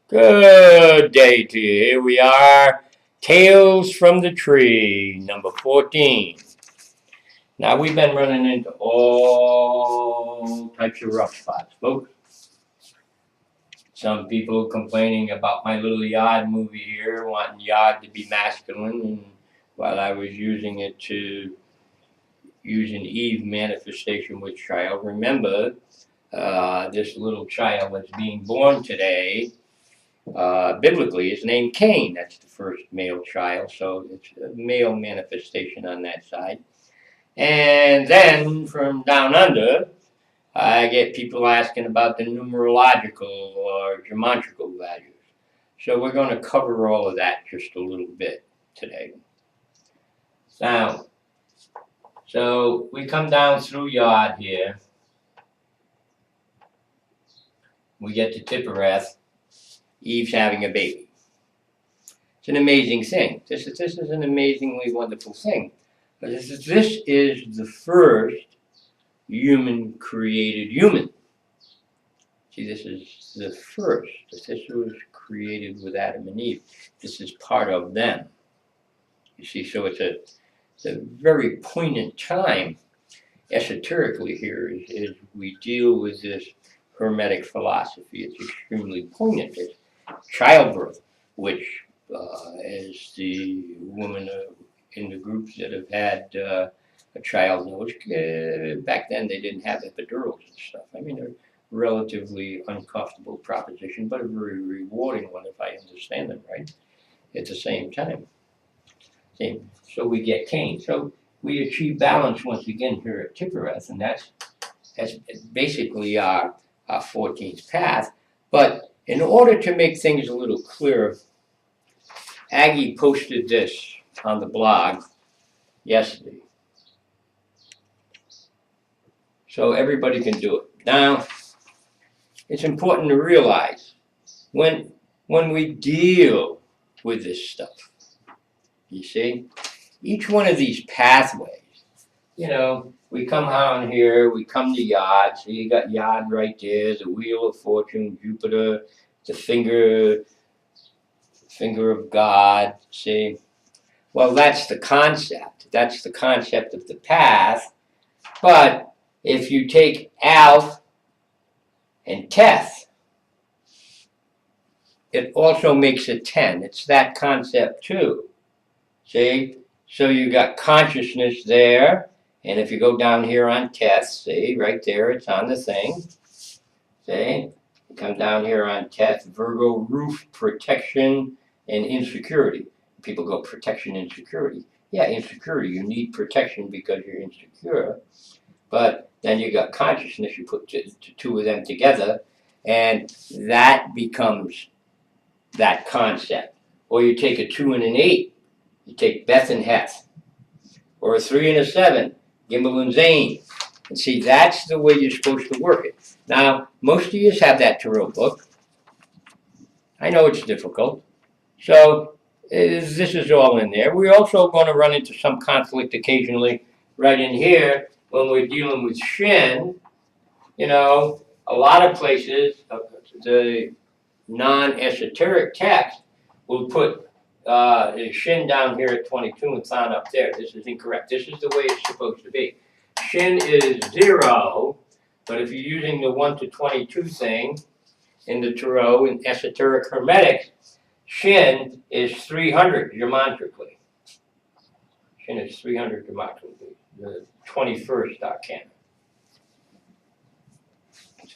Good day to you. Here we are, Tales from the Tree, number 14. Now, we've been running into all types of rough spots, folks. Some people complaining about my little yod movie here, wanting yod to be masculine, and while I was using it to use an Eve manifestation with child. Remember, this little child that's being born today. Biblically, is named Cain. That's the first male child, so it's a male manifestation on that side. And then from down under, I get people asking about the numerological or geometrical values. So we're going to cover all of that just a little bit today. Now, so we come down through Yod here. We get to Tiphareth. Eve's having a baby. It's an amazing thing. This is an amazingly wonderful thing. But this is the first human-created human. See, this is the first. This was created with Adam and Eve. This is part of them. You see, so it's a very poignant time esoterically here as we deal with this hermetic philosophy. It's extremely poignant. It's childbirth, which as the woman in the groups that have had a child knows, back then they didn't have epidurals and stuff. I mean, they're relatively uncomfortable proposition, but a very rewarding one if I understand them right at the same time. So we get Cain. So we achieve balance once again here at Tiphareth, and that's basically our 14th path. But in order to make things a little clearer, Aggie posted this on the blog yesterday. So everybody can do it. Now, it's important to realize when we deal with this stuff, you see, each one of these pathways, we come down here, we come to Yod. So you got Yod right there, the wheel of fortune, Jupiter, the finger of God, see? Well, that's the concept. That's the concept of the path. But if you take Alf and Teth, it also makes it 10. It's that concept too. See? So you got consciousness there. And if you go down here on Teth, see, right there, it's on the thing. See? You come down here on Teth, Virgo, roof, protection, and insecurity. People go protection, insecurity. Yeah, insecurity. You need protection because you're insecure. But then you got consciousness. You put two of them together, and that becomes that concept. Or you take a 2 and an 8. You take Beth and Heth. Or a 3 and a 7. Gimel and Zayn. And see, that's the way you're supposed to work it. Now, most of you have that tarot book. I know it's difficult. So this is all in there. We're also going to run into some conflict occasionally right in here when we're dealing with Shin. A lot of places, the non-esoteric text will put Shin down here at 22 and Than up there. This is incorrect. This is the way it's supposed to be. Shin is 0, but if you're using the 1 to 22 thing in the tarot in esoteric hermetics, Shin is 300 geometrically. Shin is 300 geometrically, the 21st arcana.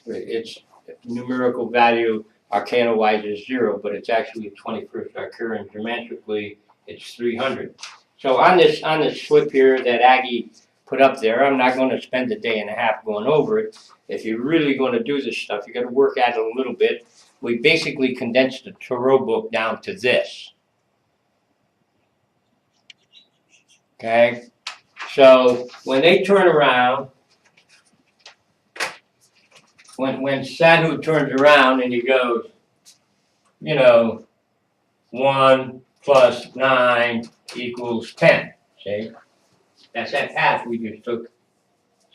Its numerical value arcana-wise is 0, but it's actually a 21st arcana. Geometrically, it's 300. So on this slip here that Aggie put up there, I'm not going to spend a day and a half going over it. If you're really going to do this stuff, you got to work at it a little bit. We basically condensed the tarot book down to this. Okay? So when they turn around, when Sadhu turns around and he goes, 1 plus 9 equals 10. See? That's that path we just took.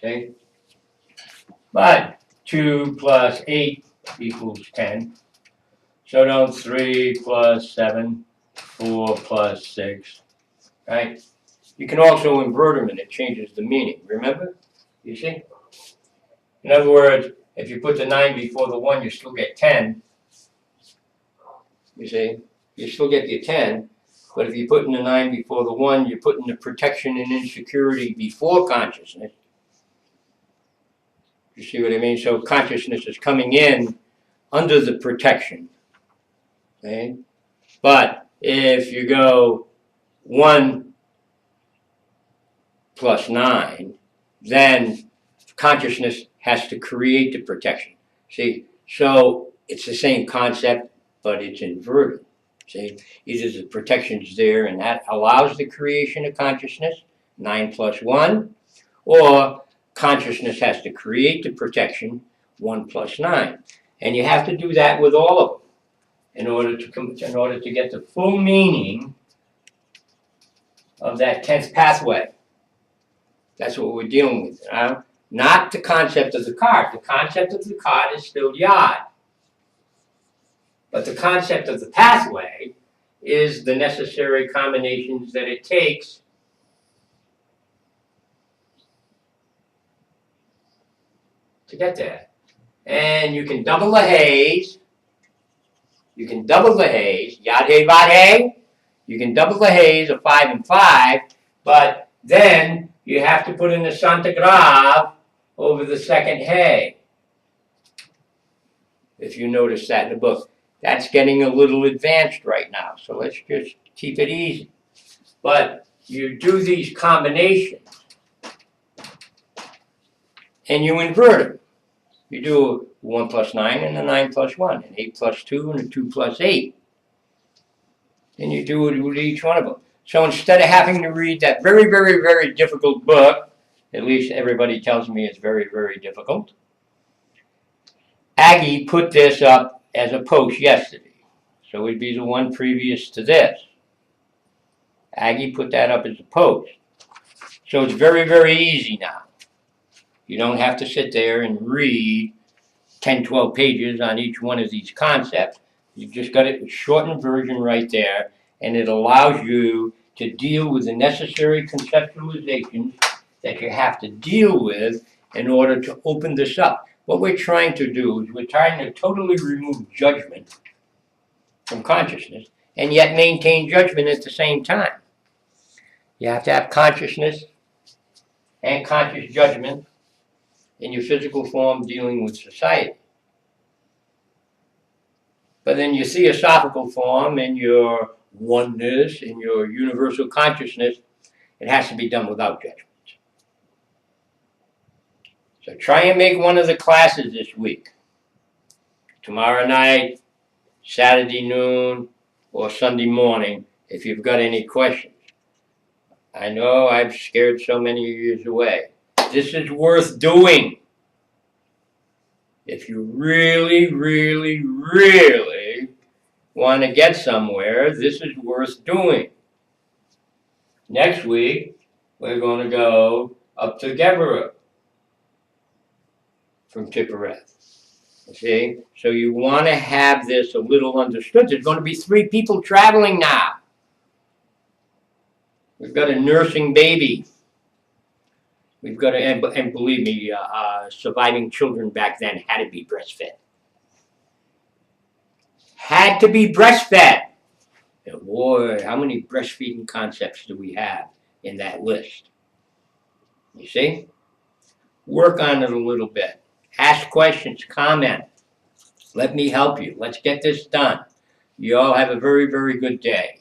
See? But 2 plus 8 equals 10. So don't 3 plus 7, 4 plus 6, right? You can also invert them and it changes the meaning, remember? You see? In other words, if you put the 9 before the 1, you still get 10. You see? You still get your 10. But if you put in the 9 before the 1, you're putting the protection and insecurity before consciousness. You see what I mean? So consciousness is coming in under the protection. Okay? But if you go 1 plus 9, then consciousness has to create the protection. See? So it's the same concept, but it's inverted. See? Either the protection's there and that allows the creation of consciousness, 9 plus 1, or consciousness has to create the protection, 1 plus 9. And you have to do that with all of them in order to get the full meaning of that 10th pathway. That's what we're dealing with now. Not the concept of the card. The concept of the card is still yod. But the concept of the pathway is the necessary combinations that it takes to get there. And you can double the haze. You can double the haze, yad he vad he. You can double the haze of 5 and 5, but then you have to put in the Santa Grav over the second hay. If you notice that in the book. That's getting a little advanced right now, so let's just keep it easy. But you do these combinations, and you invert them. You do a 1 plus 9 and a 9 plus 1, an 8 plus 2 and a 2 plus 8. And you do it with each one of them. So instead of having to read that very, very, very difficult book, at least everybody tells me it's very, very difficult, Aggie put this up as a post yesterday. So it would be the one previous to this. Aggie put that up as a post. So it's very, very easy now. You don't have to sit there and read 10, 12 pages on each one of these concepts. You've just got it in shortened version right there, and it allows you to deal with the necessary conceptualizations that you have to deal with in order to open this up. What we're trying to do is we're trying to totally remove judgment from consciousness and yet maintain judgment at the same time. You have to have consciousness and conscious judgment in your physical form dealing with society. But in your theosophical form, in your oneness, in your universal consciousness, it has to be done without judgment. So try and make one of the classes this week. Tomorrow night, Saturday noon, or Sunday morning, if you've got any questions. I know I've scared so many of you away. This is worth doing. If you really, really, really want to get somewhere, this is worth doing. Next week, we're going to go up to Geberah from Tiphareth. See? So you want to have this a little understood. There's going to be 3 people traveling now. We've got a nursing baby. We've got to, and believe me, surviving children back then had to be breastfed. Had to be breastfed. And boy, how many breastfeeding concepts do we have in that list? You see? Work on it a little bit. Ask questions, comment. Let me help you. Let's get this done. You all have a very, very good day.